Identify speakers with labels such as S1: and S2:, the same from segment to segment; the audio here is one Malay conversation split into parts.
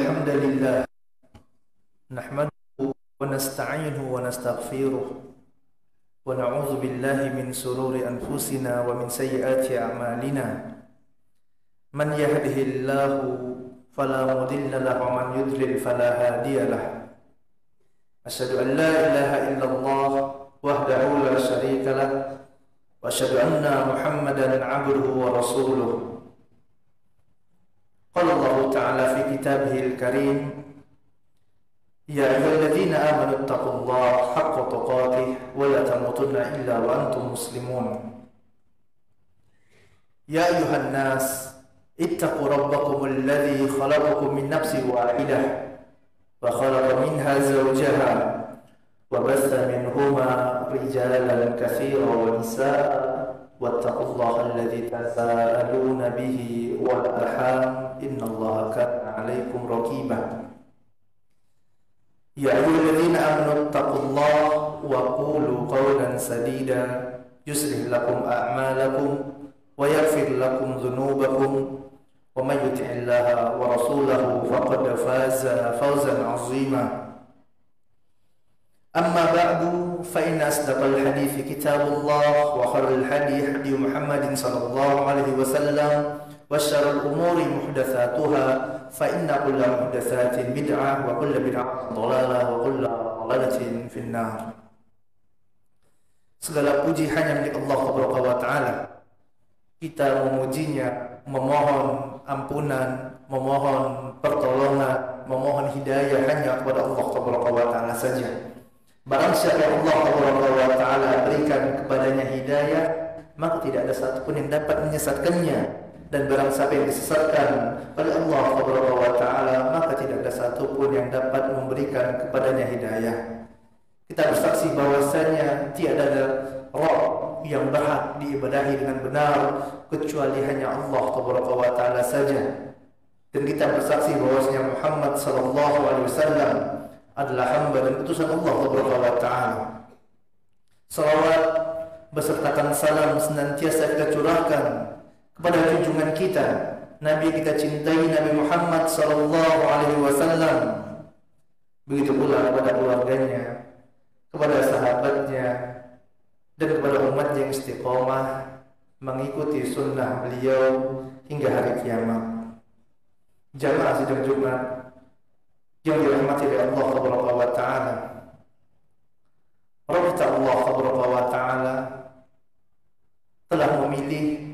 S1: الحمد لله نحمده ونستعينه ونستغفره ونعوذ بالله من شرور أنفسنا ومن سيئات أعمالنا من يهده الله فلا مضل له ومن يضلل فلا هادي له أشهد أن لا إله إلا الله وحده لا شريك له وأشهد أن محمدا عبده ورسوله. قال الله تعالى في كتابه الكريم يا أيها الذين آمنوا اتقوا الله حق تقاته ولا تموتن إلا وأنتم مسلمون. يا أيها الناس اتقوا ربكم الذي خلقكم من نفس واحدة وخلق منها زوجها وبث منهما رجالا كثيرا ونساء واتقوا الله الذي تساءلون به والأرحام إن الله كان عليكم رقيبا. يا أيها الذين آمنوا اتقوا الله وقولوا قولا سديدا يصلح لكم أعمالكم ويغفر لكم ذنوبكم ومن يطع الله ورسوله فقد فاز فوزا عظيما. أما بعد فإن أصدق الحديث كتاب الله وخير الهدي هدي محمد صلى الله عليه وسلم وشر الأمور محدثاتها فإن كل محدثات بدعة وكل بدعة ضلالة وكل ضلالة في النار. Segala puji hanya milik Allah Subhanahu wa taala. Kita memujinya, memohon ampunan, memohon pertolongan, memohon hidayah hanya kepada Allah Subhanahu wa taala saja. Barang siapa yang Allah Subhanahu wa taala berikan kepadanya hidayah, maka tidak ada satupun yang dapat menyesatkannya. Dan barang siapa yang disesatkan oleh Allah Subhanahu wa taala, maka tidak ada satupun yang dapat memberikan kepadanya hidayah. Kita bersaksi bahwasanya tiada Rabb yang berhak diibadahi dengan benar kecuali hanya Allah Subhanahu wa taala saja. Dan kita bersaksi bahwasanya Muhammad sallallahu alaihi wasallam adalah hamba dan utusan Allah Subhanahu wa taala. Salawat besertakan salam senantiasa kita curahkan kepada junjungan kita, Nabi kita cintai, Nabi Muhammad sallallahu alaihi wasallam. Begitu pula kepada keluarganya, kepada sahabatnya, dan kepada umat yang istiqomah mengikuti sunnah beliau hingga hari kiamat. Jamaah sidang Jumat yang dirahmati oleh Allah Subhanahu wa taala. Rabb Allah Subhanahu wa taala telah memilih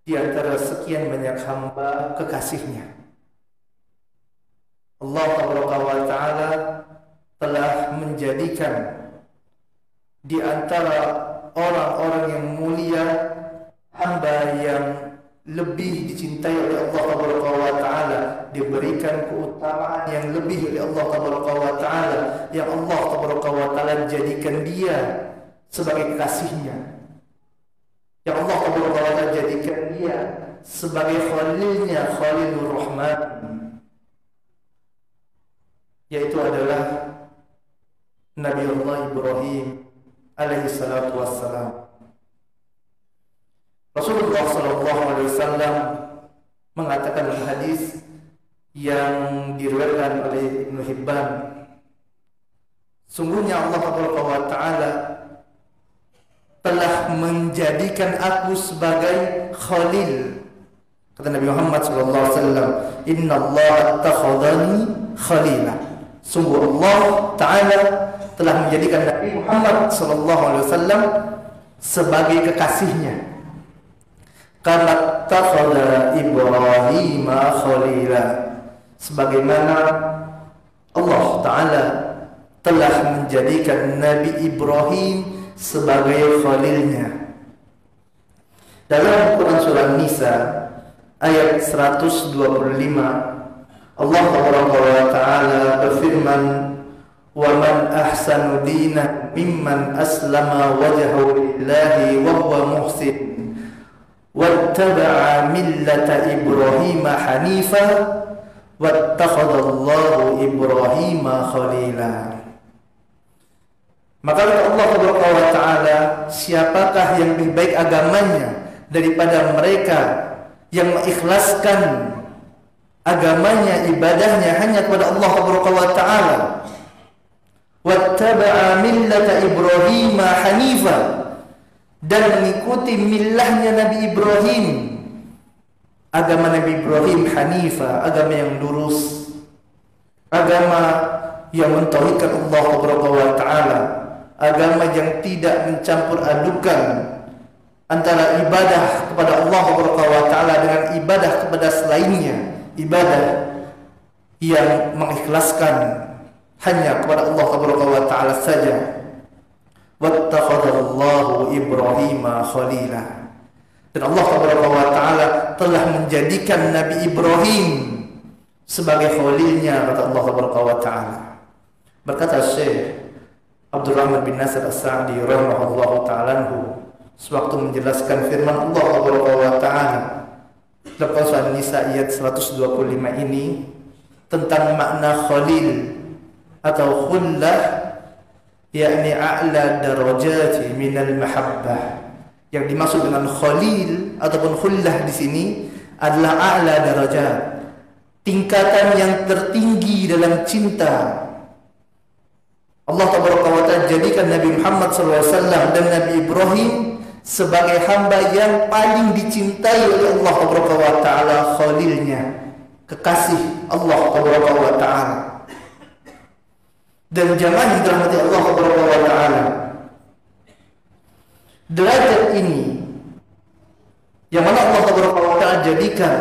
S1: di antara sekian banyak hamba kekasihnya. Allah Subhanahu wa taala telah menjadikan di antara orang-orang yang mulia hamba yang lebih dicintai oleh Allah Subhanahu wa taala, diberikan keutamaan yang lebih oleh Allah Subhanahu wa taala, yang Allah Subhanahu wa taala jadikan dia sebagai kekasihnya, yang Allah Subhanahu wa taala jadikan dia sebagai khalilnya, Khalilur Rahman, yaitu adalah Nabi Allah Ibrahim alaihi salatu wassalam. Rasulullah sallallahu alaihi wasallam mengatakan dalam hadis yang diriwayatkan oleh Ibnu Hibban, sungguhnya Allah Subhanahu wa taala telah menjadikan aku sebagai khalil. Kata Nabi Muhammad sallallahu alaihi wasallam, "Innallaha attakhadhani khalila." Sungguh Allah taala telah menjadikan Nabi Muhammad sallallahu alaihi wasallam sebagai kekasihnya. Karena takhadha Ibrahim khalila, sebagaimana Allah taala telah menjadikan Nabi Ibrahim sebagai khalilnya. Dalam Quran surah Nisa ayat 125, Allah Subhanahu wa taala berfirman, "Wa man ahsanu dinan mimman aslama wajhahu lillahi wa huwa muhsin wattaba'a millata Ibrahim hanifa wattakhadallahu Ibrahim khalila." Maka kata Allah Subhanahu wa taala, siapakah yang lebih baik agamanya daripada mereka yang mengikhlaskan agamanya, ibadahnya hanya kepada Allah wa ta'ala. Wattaba'a millata Ibrahim hanifa, dan mengikuti millahnya Nabi Ibrahim. Agama Nabi Ibrahim hanifa, agama yang lurus, agama yang mentauhidkan Allah wa ta'ala, agama yang tidak mencampur adukan antara ibadah kepada Allah wa ta'ala dengan ibadah kepada selainnya, ibadah yang mengikhlaskan hanya kepada Allah wa ta'ala saja. Wattakhadallahu Ibrahima khalila, dan Allah wa ta'ala telah menjadikan Nabi Ibrahim sebagai khalilnya, kata Allah wa ta'ala. Berkata Syekh Abdul Rahman bin Nasir As-Sa'di rahimahullahu ta'ala sewaktu menjelaskan firman Allah wa ta'ala dalam surah An-Nisa ayat 125 ini tentang makna khalil atau khullah, yakni a'la darajati minal mahabbah. Yang dimaksud dengan khalil ataupun khullah di sini adalah a'la darajat, tingkatan yang tertinggi dalam cinta. Allah Ta'ala jadikan Nabi Muhammad SAW dan Nabi Ibrahim sebagai hamba yang paling dicintai oleh Allah Ta'ala, khalilnya, kekasih Allah Ta'ala. Dan jamaah yang dirahmati Allah Ta'ala, derajat ini yang mana Allah Ta'ala jadikan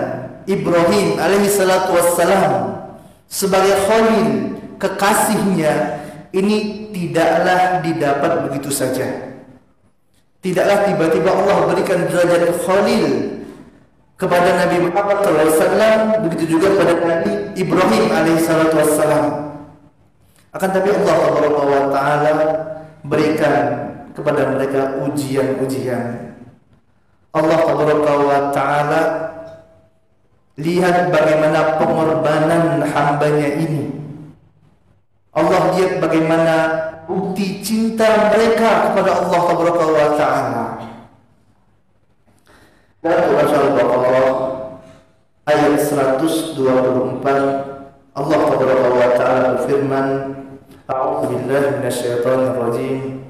S1: Ibrahim alaihi salatu wassalam sebagai khalil, kekasihnya, ini tidaklah didapat begitu saja. Tidaklah tiba-tiba Allah berikan derajat khalil kepada Nabi Muhammad SAW, begitu juga kepada Nabi Ibrahim alaihi salatu wassalam. Akan tapi Allah Ta'ala berikan kepada mereka ujian-ujian. Allah Ta'ala lihat bagaimana pengorbanan hambanya ini. Allah lihat bagaimana bukti cinta mereka kepada Allah Ta'ala. Dalam surah Al-Baqarah ayat 124 Allah Ta'ala berfirman, A'udzu billahi minasyaitonir rajim.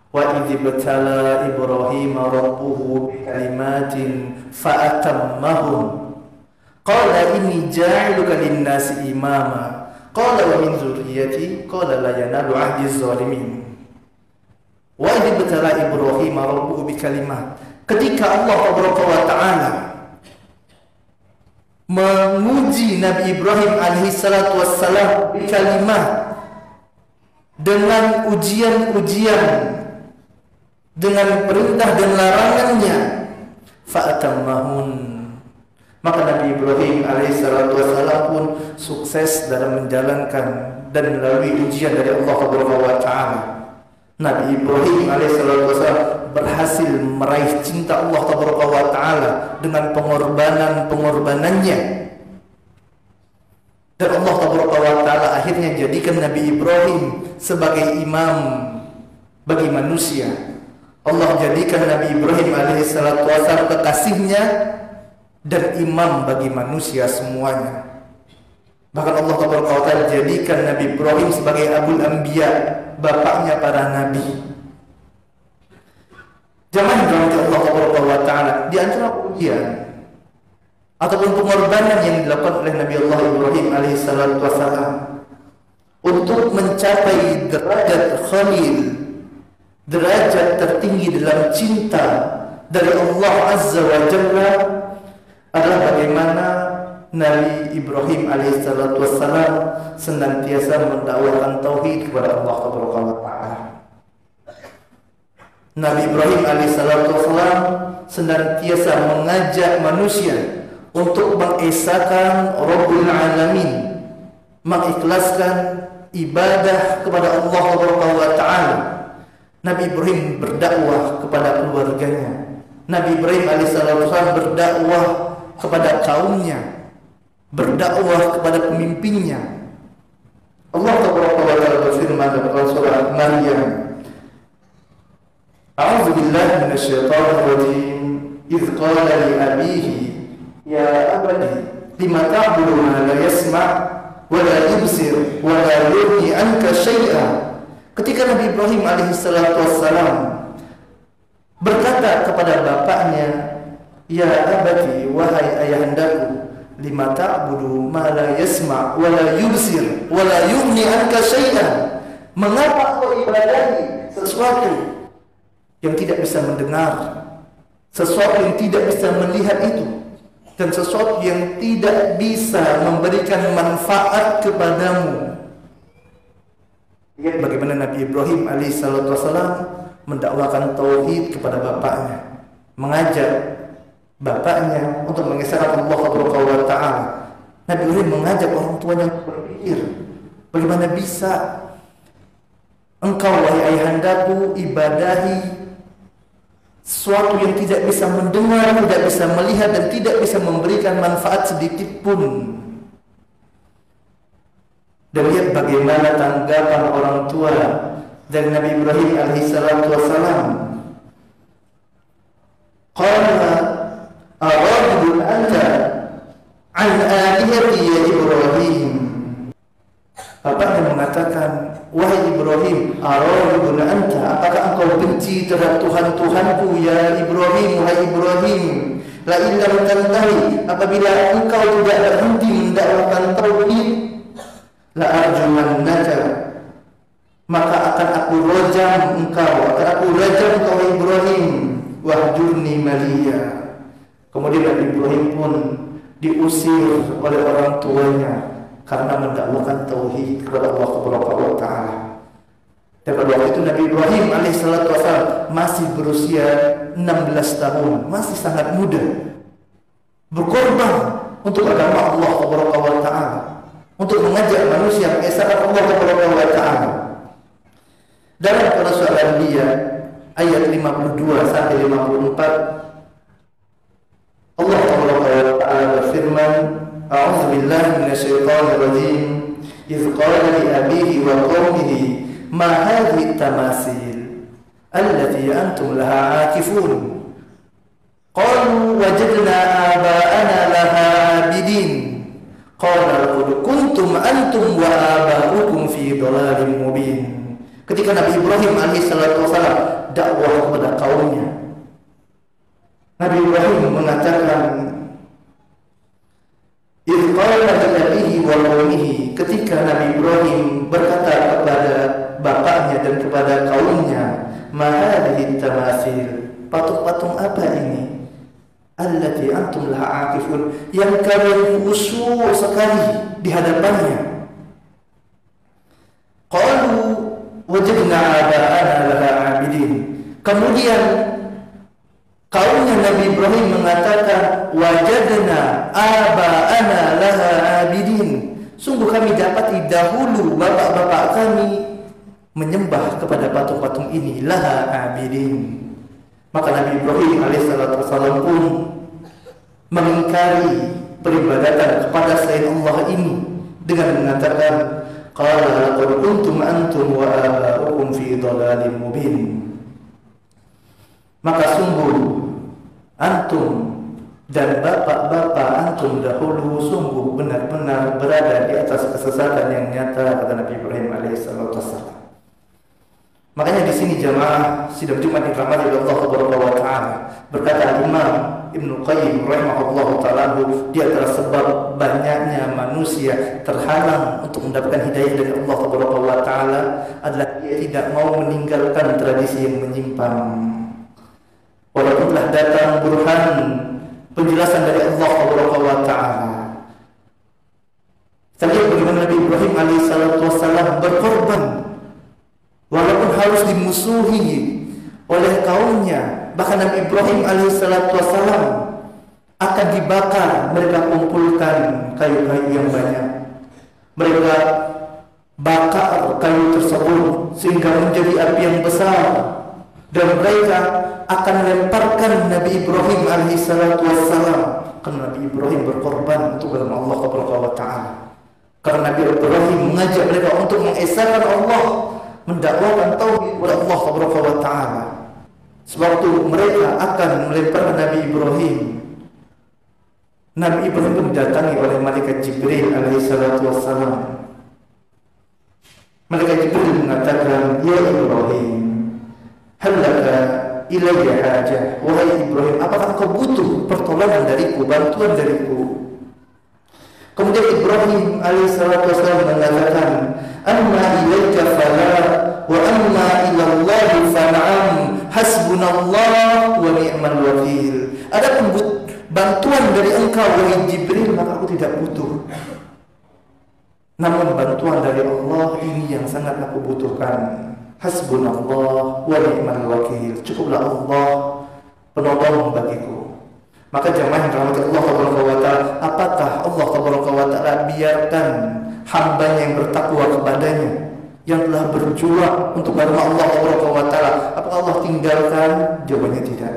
S1: Wa idh ibtala Ibrahim rabbuhu bikalimatin fa'atammahum. Qala inni ja'iluka lin-nasi imama. Qala wa min dzurriyyati. Qala la yanalu 'ahdiz zalimin. Wa idh ibtala Ibrahim rabbuhu bikalimat. Ketika Allah Ta'ala menguji Nabi Ibrahim alaihi salatu wassalam bikalimat, dengan ujian-ujian, dengan perintah dan larangannya, fa'atammahun, maka Nabi Ibrahim alaihi salatu wassalam pun sukses dalam menjalankan dan melalui ujian dari Allah Ta'ala. Nabi Ibrahim alaihi salatu wassalam berhasil meraih cinta Allah Ta'ala dengan pengorbanannya. Dan Allah Ta'ala akhirnya jadikan Nabi Ibrahim sebagai imam bagi manusia. Allah jadikan Nabi Ibrahim alaihi salatu wassalam kekasihnya dan imam bagi manusia semuanya. Bahkan Allah Ta'ala jadikan Nabi Ibrahim sebagai Abul Anbiya, bapaknya para nabi. Jangan dirahmati Allah Ta'ala, di antara ujian ataupun pengorbanan yang dilakukan oleh Nabi Allah Ibrahim alaihi salatu wassalam untuk mencapai derajat khalil, derajat tertinggi dalam cinta dari Allah Azza wa Jalla, adalah bagaimana Nabi Ibrahim alaihi salatu wassalam senantiasa mendakwakan tauhid kepada Allah Ta'ala. Nabi Ibrahim alaihi salatu wassalam senantiasa mengajak manusia untuk mengesahkan Rabbul Alamin, mengikhlaskan ibadah kepada Allah Ta'ala. Nabi Ibrahim berdakwah kepada keluarganya. Nabi Ibrahim alaihissalam berdakwah kepada kaumnya, berdakwah kepada pemimpinnya. Allah Ta'ala berfirman dalam surah Maryam, A'udzu billahi minasyaitonir rajim. Idz qala li abihi ya abadi lima ta'budu ma la yasma' wa la yubsir wa la yughni anka syai'a. Ketika Nabi Ibrahim alaihissalatu wassalam berkata kepada bapaknya, ya abati, wahai ayahandaku, lima ta'budu ma la yasma' wa la yubsir wa la yughni anka syai'a. Mengapa kau ibadahi sesuatu yang tidak bisa mendengar, sesuatu yang tidak bisa melihat itu, dan sesuatu yang tidak bisa memberikan manfaat kepadamu? Lihat bagaimana Nabi Ibrahim alaihissalatu wassalam mendakwakan tauhid kepada bapaknya, mengajak bapaknya untuk mengesahkan Allah Subhanahu wa taala. Nabi Ibrahim mengajak orang tuanya untuk berpikir, bagaimana bisa engkau wahai ayahandaku ibadahi sesuatu yang tidak bisa mendengar, tidak bisa melihat, dan tidak bisa memberikan manfaat sedikit pun. Dan lihat bagaimana tanggapan orang tua dari Nabi Ibrahim alaihissalatu wassalam. Qala aradun anta an alihati ya Ibrahim. Bapaknya mengatakan, wahai Ibrahim, aradun anta, apakah engkau benci terhadap Tuhan-Tuhanku ya Ibrahim, wahai Ibrahim? La illam tantahi, apabila engkau tidak berhenti mendakwakan tauhid, la arjumannaka, maka akan aku rajam engkau, Ibrahim. Wahjurni maliya. Kemudian Nabi Ibrahim pun diusir oleh orang tuanya karena mendakwakan tauhid kepada Allah Subhanahu wa taala. Dan pada waktu itu Nabi Ibrahim alaihissalatu wassalam masih berusia 16 tahun, masih sangat muda, berkorban untuk agama Allah Subhanahu wa taala, untuk mengajak manusia mengesahkan Allah Subhanahu wa taala. Dalam surah Al-Anbiya ayat 52 sampai 54, Allah Subhanahu wa taala berfirman, a'udzu billahi minasyaitonir rajim, idz qala li abihi wa qaumihi ma hadhihi tamasil allati antum laha akifun qalu wajadna aba'ana laha abidin qala qad kuntum antum wa aba'ukum fi dhalalin mubin. Ketika Nabi Ibrahim alaihissalatu wassalam dakwah kepada kaumnya, Nabi Ibrahim mengatakan, idz qala li abihi wa qaumihi, ketika Nabi Ibrahim berkata kepada bapaknya dan kepada kaumnya, ma hadhihi tamasil, patung-patung apa ini? Allati antum laha akifun, yang kalian khusyuk sekali di hadapannya. Qalu wajadna aba'ana laha abidin. Kemudian kaumnya Nabi Ibrahim mengatakan, wajadna aba'ana laha abidin, sungguh kami dapati dahulu bapak-bapak kami menyembah kepada patung-patung ini, laha abidin. Maka Nabi Ibrahim alaihissalatu wassalam pun mengingkari peribadatan kepada selain Allah ini dengan mengatakan, qala qad kuntum antum wa aba'ukum fi dhalalin mubin. Maka sungguh antum dan bapak-bapak antum dahulu sungguh benar-benar berada di atas kesesatan yang nyata, kata Nabi Ibrahim alaihissalatu wassalam. Makanya di sini jamaah sidang Jumat yang dirahmati oleh Allah Subhanahu wa taala, berkata Imam Ibnu Qayyim rahimahullahu taala, di antara sebab banyaknya manusia terhalang untuk mendapatkan hidayah dari Allah Subhanahu wa taala adalah dia tidak mau meninggalkan tradisi yang menyimpang. Walaupun telah datang burhan, penjelasan dari Allah Subhanahu wa taala. Kita lihat bagaimana Nabi Ibrahim alaihissalatu wassalam berkorban, walaupun harus dimusuhi oleh kaumnya. Bahkan Nabi Ibrahim alaihissalatu wassalam akan dibakar. Mereka kumpulkan kayu-kayu yang banyak, mereka bakar kayu tersebut sehingga menjadi api yang besar, dan mereka akan lemparkan Nabi Ibrahim alaihissalatu wassalam. Karena Nabi Ibrahim berkorban untuk agama Allah Subhanahu wa taala. Karena Nabi Ibrahim mengajak mereka untuk mengesahkan Allah, mendakwakan tauhid kepada Allah Subhanahu wa taala. Sewaktu mereka akan melemparkan Nabi Ibrahim, Nabi Ibrahim pun didatangi oleh malaikat Jibril alaihi salatu wassalam. Malaikat Jibril mengatakan, "Ya Ibrahim, hal laka ilayya hajah?" Wahai Ibrahim, apakah kau butuh pertolongan dariku, bantuan dariku? Kemudian Ibrahim alaihi salatu wassalam mengatakan, "Amma ilayka fala wa amma ila Allah fan'am, hasbunallah wa ni'mal wakil." Adapun bantuan dari engkau wahai Jibril, maka aku tidak butuh. Namun bantuan dari Allah ini yang sangat aku butuhkan. Hasbunallah wa ni'mal wakil. Cukuplah Allah penolong bagiku. Maka jemaah yang dirahmati Allah Subhanahu wa taala, apakah Allah Subhanahu wa taala biarkan hamba-Nya yang bertakwa kepadanya, yang telah berjuang untuk agama Allah Subhanahu wa taala, apakah Allah tinggalkan? Jawabannya tidak.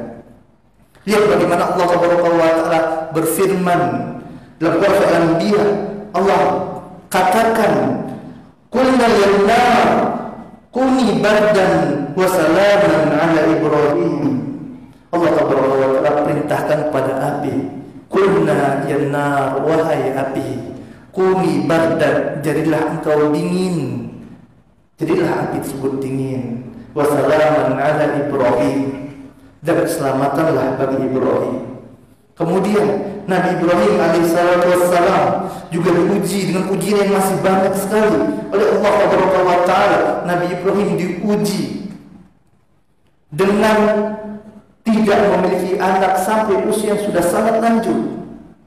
S1: Lihat bagaimana Allah Subhanahu wa taala berfirman dalam Surah Al-Anbiya. Allah katakan, "Qulna lin-nar kuni bardan wa salaman 'ala Ibrahim." Allah Subhanahu wa taala perintahkan kepada api, "Qulna yan-nar, wahai api, kuni bardan, jadilah engkau dingin." Jadilah api tersebut dingin. "Wa salaman 'ala Ibrahim." Dan keselamatanlah bagi Ibrahim. Kemudian Nabi Ibrahim alaihissalatu wassalam juga diuji dengan ujian yang masih banyak sekali oleh Allah Subhanahu wa taala. Nabi Ibrahim diuji dengan tidak memiliki anak sampai usia yang sudah sangat lanjut,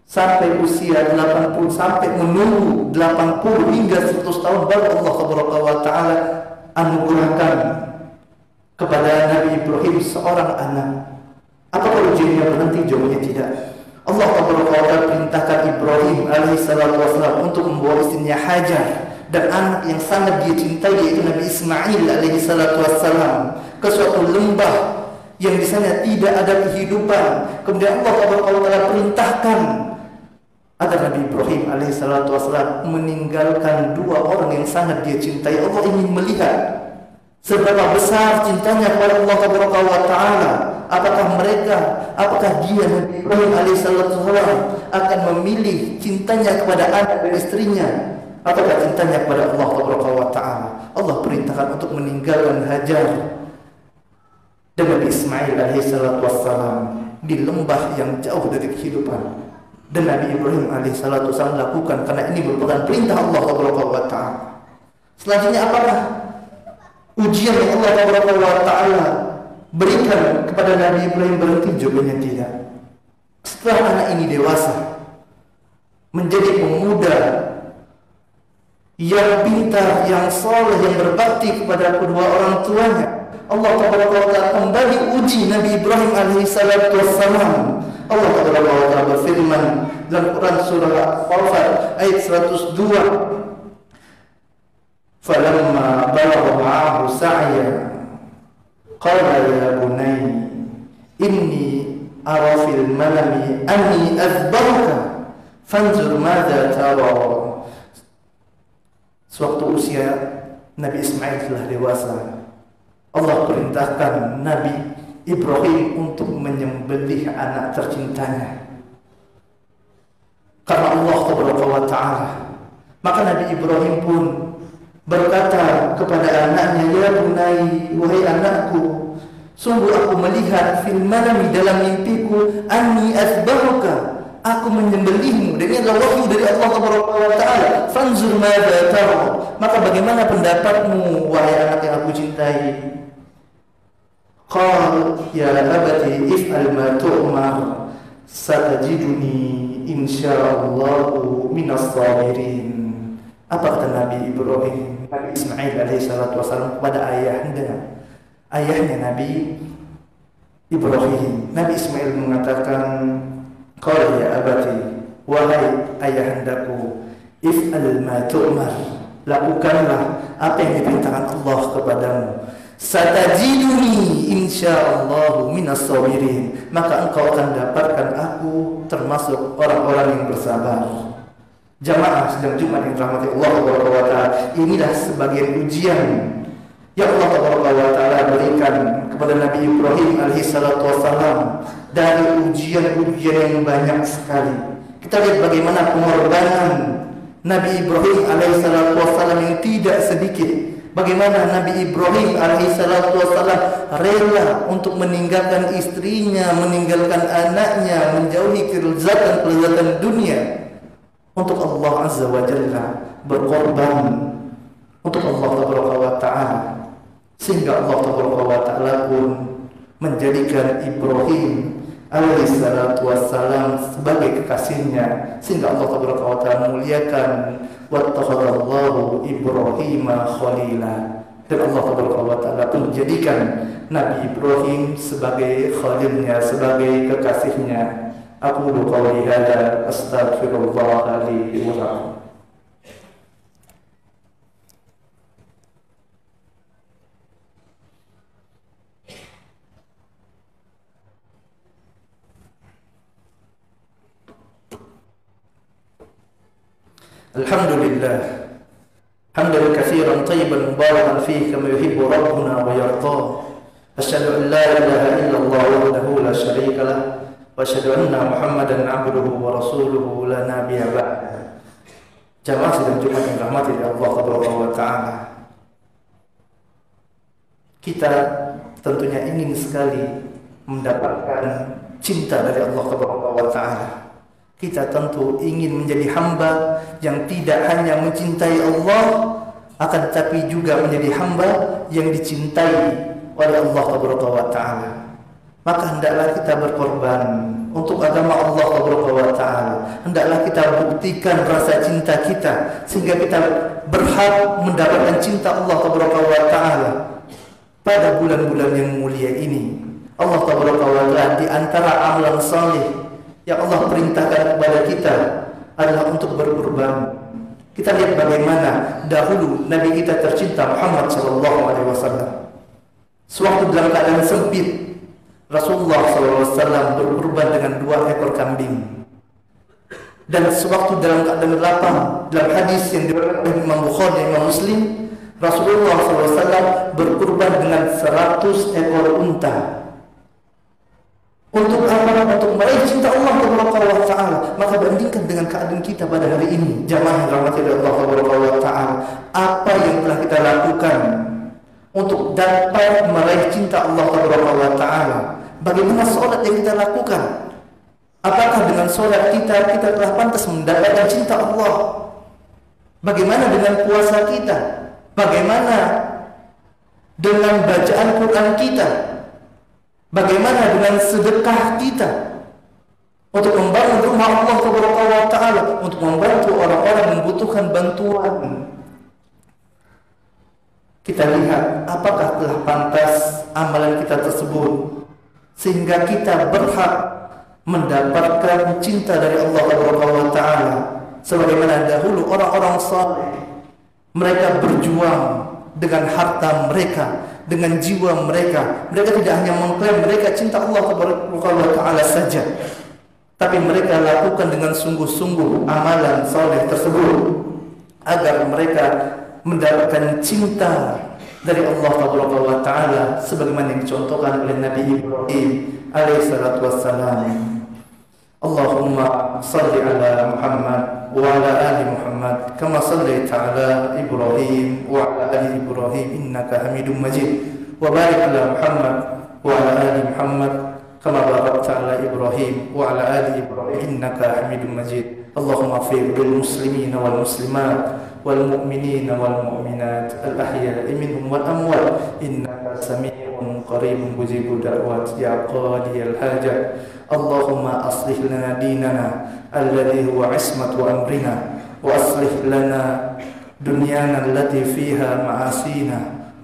S1: sampai usia 80, sampai menunggu 80 hingga 100 tahun baru Allah Subhanahu wa taala anugerahkan kepada Nabi Ibrahim seorang anak. Apakah ujiannya berhenti? Jawabannya tidak. Allah Taala perintahkan Ibrahim alaihissalatu wassalam untuk membawa istrinya Hajar dan anak yang sangat dia cintai yaitu Nabi Ismail alaihissalatu wassalam ke suatu lembah yang di sana tidak ada kehidupan. Kemudian Allah Taala perintahkan agar Nabi Ibrahim alaihissalatu wassalam meninggalkan dua orang yang sangat dia cintai. Allah ingin melihat seberapa besar cintanya kepada Allah Subhanahu wa taala. Apakah dia Nabi Ibrahim alaihissalatu wassalam akan memilih cintanya kepada anak dan istrinya ataukah cintanya kepada Allah Subhanahu wa taala? Allah perintahkan untuk meninggalkan Hajar dan Nabi Ismail alaihissalatu wassalam di lembah yang jauh dari kehidupan. Dan Nabi Ibrahim alaihissalatu wassalam lakukan karena ini merupakan perintah Allah Subhanahu wa taala. Selanjutnya apakah ujian yang Allah Subhanahu wa taala berikan kepada Nabi Ibrahim berhenti? Jawabannya tidak. Setelah anak ini dewasa, menjadi pemuda yang pintar, yang saleh, yang berbakti kepada kedua orang tuanya, Allah Taala kembali uji Nabi Ibrahim alaihissalatu wassalam. Allah Taala berfirman dalam Quran surah Al-Fat ayat 102, "Falamma balagha ma'ahu sa'ya qala ya bunayya inni ara fil manami anni azbahuka fanzur madza tara." Sewaktu usia Nabi Ismail telah dewasa, Allah perintahkan Nabi Ibrahim untuk menyembelih anak tercintanya karena Allah Subhanahu wa taala. Maka Nabi Ibrahim pun berkata kepada anaknya, "Ya bunai, wahai anakku, sungguh aku melihat fil manami, dalam mimpiku, anni azbahuka, aku menyembelihmu." Dan ini adalah wahyu dari Allah Subhanahu wa taala. "Fanzur madza tara." Maka bagaimana pendapatmu wahai anak yang aku cintai? Qal ya abati if'al ma tu'mar satajiduni insyaallahu minas sabirin. Apa kata Nabi Ibrahim, Nabi Ismail alaihissalatu wassalam kepada ayahnya Nabi Ibrahim? Nabi Ismail mengatakan, "Qala ya abati, wahai ayahandaku, if'al ma tu'mar, lakukanlah apa yang diperintahkan Allah kepadamu. Satajiduni insyaallahu minas sabirin, maka engkau akan dapatkan aku termasuk orang-orang yang bersabar." Jamaah sedang Jumat yang dirahmati Allah Subhanahu wa taala, inilah sebagian ujian yang Allah Subhanahu wa taala berikan kepada Nabi Ibrahim alaihissalatu wassalam dari ujian-ujian yang banyak sekali Kita lihat bagaimana pengorbanan Nabi Ibrahim alaihissalatu wassalam yang tidak sedikit. Bagaimana Nabi Ibrahim alaihissalatu wassalam rela untuk meninggalkan istrinya, meninggalkan anaknya, menjauhi kelezatan dunia untuk Allah Azza wa Jalla, berkorban untuk Allah Tabaraka wa Ta'ala, sehingga Allah Tabaraka wa Ta'ala pun menjadikan Ibrahim alaihissalatu wassalam sebagai kekasihnya, sehingga Allah Tabaraka wa Ta'ala muliakan wattakhadallahu Ibrahima khalila, dan Allah Tabaraka wa Ta'ala pun menjadikan Nabi Ibrahim sebagai khalilnya, sebagai kekasihnya. Aku qawli hadza astaghfirullah li wa lakum. Alhamdulillah hamdan katsiran tayyiban mubarakan fihi kama yuhibbu rabbuna wa yarda. Asyhadu an la ilaha illallah wahdahu la syarika lah wa asyhadu anna Muhammadan abduhu wa rasuluhu la nabiyya ba'da. Jamaah sidang Jumat yang dirahmati oleh Allah Subhanahu wa taala. Kita tentunya ingin sekali mendapatkan cinta dari Allah Subhanahu wa taala. Kita tentu ingin menjadi hamba yang tidak hanya mencintai Allah, akan tetapi juga menjadi hamba yang dicintai oleh Allah Subhanahu wa taala. Maka hendaklah kita berkorban untuk agama Allah Subhanahu wa taala. Hendaklah kita buktikan rasa cinta kita sehingga kita berhak mendapatkan cinta Allah Subhanahu wa taala pada bulan-bulan yang mulia ini. Allah Subhanahu wa taala di antara amalan saleh yang Allah perintahkan kepada kita adalah untuk berkorban. Kita lihat bagaimana dahulu Nabi kita tercinta Muhammad sallallahu alaihi wasallam. Sewaktu dalam keadaan sempit, Rasulullah sallallahu alaihi wasallam berkorban dengan 2 ekor kambing. Dan sewaktu dalam keadaan lapang, dalam hadis yang diriwayatkan oleh Imam Bukhari dan Imam Muslim, Rasulullah sallallahu alaihi wasallam berkorban dengan 100 ekor unta. Untuk apa? Untuk meraih cinta Allah Subhanahu wa taala. Maka bandingkan dengan keadaan kita pada hari ini, jamaah yang dirahmati Allah Subhanahu wa taala, apa yang telah kita lakukan untuk dapat meraih cinta Allah Subhanahu wa taala? Bagaimana salat yang kita lakukan? Apakah dengan salat kita telah pantas mendapatkan cinta Allah? Bagaimana dengan puasa kita? Bagaimana dengan bacaan Quran kita? Bagaimana dengan sedekah kita untuk membangun rumah Allah Subhanahu wa taala, untuk membantu orang-orang yang membutuhkan bantuan? Kita lihat apakah telah pantas amalan kita tersebut sehingga kita berhak mendapatkan cinta dari Allah Subhanahu wa taala, sebagaimana dahulu orang-orang saleh mereka berjuang dengan harta mereka, dengan jiwa mereka. Mereka tidak hanya mengklaim mereka cinta Allah Subhanahu wa taala saja, tapi mereka lakukan dengan sungguh-sungguh amalan saleh tersebut agar mereka mendapatkan cinta dari Allah Subhanahu wa taala, sebagaimana yang dicontohkan oleh Nabi Ibrahim alaihissalatu wassalam. Allahumma salli ala Muhammad wa ala ali Muhammad kama sallaita ala Ibrahim wa ala ali Ibrahim innaka Hamidum Majid, wa barik ala Muhammad wa ala ali Muhammad kama barakta ala Ibrahim wa ala ali Ibrahim innaka Hamidum Majid. Allahumma ighfir lil muslimina wal muslimat wal mu'minina wal mu'minat al ahya'i minhum wal amwat innaka sami'un qaribun mujibud da'wat ya qadiyal hajat. Allahumma aslih lana dinana alladhi huwa ismatu amrina wa aslih lana dunyana allati fiha ma'asina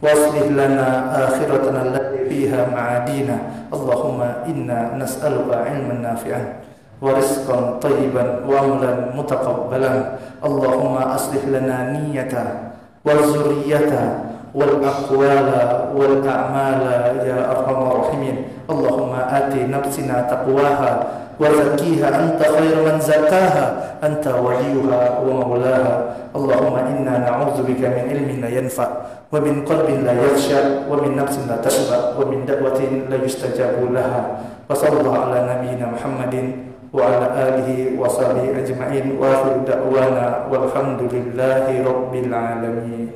S1: wa aslih lana akhiratana allati fiha ma'adina. Allahumma inna nas'aluka ilman nafi'an wa rizqan tayyiban wa amalan mutaqabbalan. Allahumma aslih lana niyyata wal zurriyyata wal aqwala wal a'mala ya arhamar rahimin. Allahumma ati nafsina taqwaha wa zakkiha anta khairu man zakkaha anta waliyuha wa maulaha. Allahumma inna na'udzubika min ilmin la yanfa wa min qalbin la yakhsha wa min nafsin la tashba wa min da'watin la yustajabu laha. Wa sallallahu ala nabiyyina Muhammadin wa ala alihi wa sahbihi ajma'in wa akhiru da'wana walhamdulillahi rabbil alamin.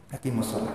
S1: Hakimus salam.